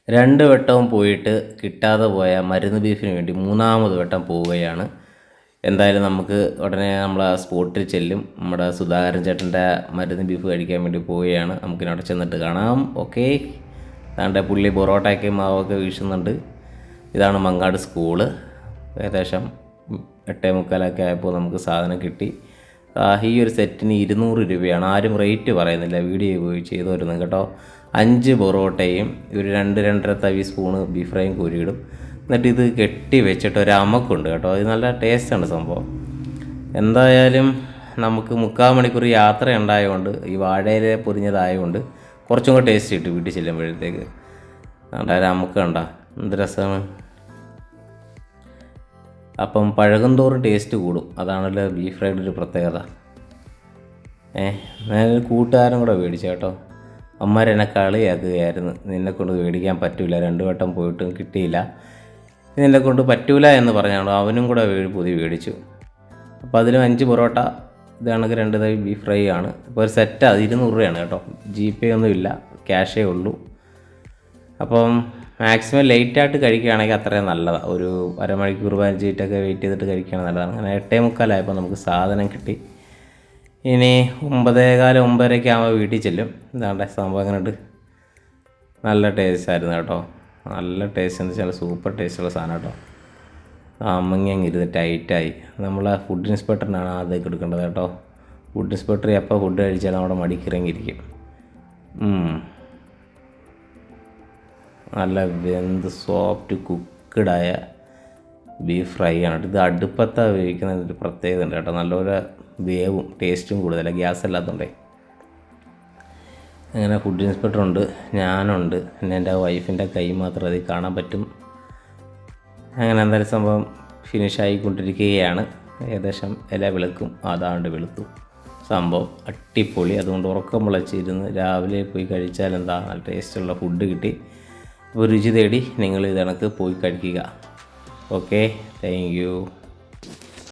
രണ്ട് വട്ടവും പോയിട്ട് കിട്ടാതെ പോയ മരുന്ന് ബീഫിന് വേണ്ടി മൂന്നാമത് വട്ടം പോവുകയാണ്. എന്തായാലും നമുക്ക് ഉടനെ നമ്മൾ ആ സ്പോട്ടിൽ ചെല്ലും. നമ്മുടെ സുധാകരൻ ചേട്ടൻ്റെ മരുന്ന് ബീഫ് കഴിക്കാൻ വേണ്ടി പോവുകയാണ്. നമുക്കിനവിടെ ചെന്നിട്ട് കാണാം. ഓക്കെ, അതാണ്ട് പുള്ളി പൊറോട്ടയ്ക്ക് മാവൊക്കെ വീശുന്നുണ്ട്. ഇതാണ് മങ്ങാട് സ്കൂള്. ഏകദേശം 8:45 ആയപ്പോൾ നമുക്ക് സാധനം കിട്ടി. ഈ ഒരു സെറ്റിന് 200 രൂപയാണ്. ആരും റേറ്റ് പറയുന്നില്ല, വീഡിയോ പോയി ചെയ്തു വരുന്നു കേട്ടോ. 5 പൊറോട്ടയും ഒരു 2-2.5 തവി സ്പൂണ് ബീഫ് ഫ്രൈയും കോരിയിടും. എന്നിട്ട് ഇത് കെട്ടി വെച്ചിട്ട് ഒരു അമക്കുണ്ട് കേട്ടോ. ഇത് നല്ല ടേസ്റ്റാണ് സംഭവം. എന്തായാലും നമുക്ക് 3/4 മണിക്കൂർ യാത്ര ഉണ്ടായതുകൊണ്ട്, ഈ വാഴയില പൊരിഞ്ഞതായതുകൊണ്ട് കുറച്ചും കൂടെ ടേസ്റ്റ് കിട്ടും വീട്ടിൽ ചെല്ലുമ്പോഴത്തേക്ക്. എന്തായാലും അമക്ക് കണ്ട എന്ത് രസമാണ്. അപ്പം പഴകുന്തോറും ടേസ്റ്റ് കൂടും. അതാണല്ലോ ബീഫ് ഫ്രൈയുടെ ഒരു പ്രത്യേകത. ഞാനൊരു കൂട്ടുകാരൻ കൂടെ മേടിച്ചു കേട്ടോ. അമ്മമാരെന്നെ കളിയാക്കുകയായിരുന്നു, നിന്നെക്കൊണ്ട് മേടിക്കാൻ പറ്റില്ല, 2 വട്ടം പോയിട്ടും കിട്ടിയില്ല, നിന്നെക്കൊണ്ട് പറ്റൂല എന്ന് പറഞ്ഞാണോ. അവനും കൂടെ പുതിയ മേടിച്ചു. അപ്പോൾ അതിലും 5 പൊറോട്ട, ഇതാണെങ്കിൽ 2 തവി ബീഫ് ഫ്രൈ ആണ്. ഇപ്പോൾ ഒരു സെറ്റ് അത് 200 രൂപയാണ് കേട്ടോ. GPay ഒന്നുമില്ല, ക്യാഷേ ഉള്ളൂ. അപ്പം മാക്സിമം ലേറ്റായിട്ട് കഴിക്കുകയാണെങ്കിൽ അത്രയും നല്ലതാണ്. ഒരു അരമണിക്കൂർ 15 മിനിറ്റൊക്കെ വെയിറ്റ് ചെയ്തിട്ട് കഴിക്കുകയാണ് നല്ലതാണ്. അങ്ങനെ 8:45 നമുക്ക് സാധനം കിട്ടി. ഇനി 9:15 9:30 ആകുമ്പോൾ വീട്ടിൽ ചെല്ലും. ഇതാണ്ട് സംഭവം എങ്ങനെയുണ്ട്. നല്ല ടേസ്റ്റായിരുന്നു കേട്ടോ. നല്ല ടേസ്റ്റ് എന്ന് വെച്ചാൽ സൂപ്പർ ടേസ്റ്റുള്ള സാധനം കേട്ടോ. അമ്മങ്ങി ഇരുന്ന് ടൈറ്റായി. നമ്മൾ ഫുഡ് ഇൻസ്പെക്ടറിനാണ് ആദ്യമൊക്കെ എടുക്കേണ്ടത് കേട്ടോ. ഫുഡ് ഇൻസ്പെക്ടർ എപ്പോൾ ഫുഡ് കഴിച്ചാൽ നമ്മുടെ മടിക്കിറങ്ങിയിരിക്കും. നല്ല വെന്ത് സോഫ്റ്റ് കുക്കഡായ ബീഫ് ഫ്രൈ ആണ്. ഇത് അടുപ്പത്താണ് വേവിക്കുന്നതിൻ്റെ പ്രത്യേകത ഉണ്ട് കേട്ടോ. നല്ലപോലെ വേവും ടേസ്റ്റും കൂടുതലാണ്, ഗ്യാസ് അല്ലാത്തതുകൊണ്ടേ. അങ്ങനെ ഫുഡ് ഇൻസ്പെക്ടറുണ്ട്, ഞാനുണ്ട്, പിന്നെ എൻ്റെ വൈഫിൻ്റെ കൈ മാത്രം അതിൽ കാണാൻ പറ്റും. അങ്ങനെ എന്തായാലും സംഭവം ഫിനിഷായിക്കൊണ്ടിരിക്കുകയാണ്. ഏകദേശം ഇല വെളുക്കും, അതാണ്ട് വെളുത്തു. സംഭവം അടിപൊളി. അതുകൊണ്ട് ഉറക്കം വിളച്ചിരുന്ന് രാവിലെ പോയി കഴിച്ചാൽ എന്താ നല്ല ടേസ്റ്റുള്ള ഫുഡ് കിട്ടി. അപ്പോൾ രുചി തേടി നിങ്ങൾ ഇതണക്ക് പോയി കഴിക്കുക. Okay, thank you.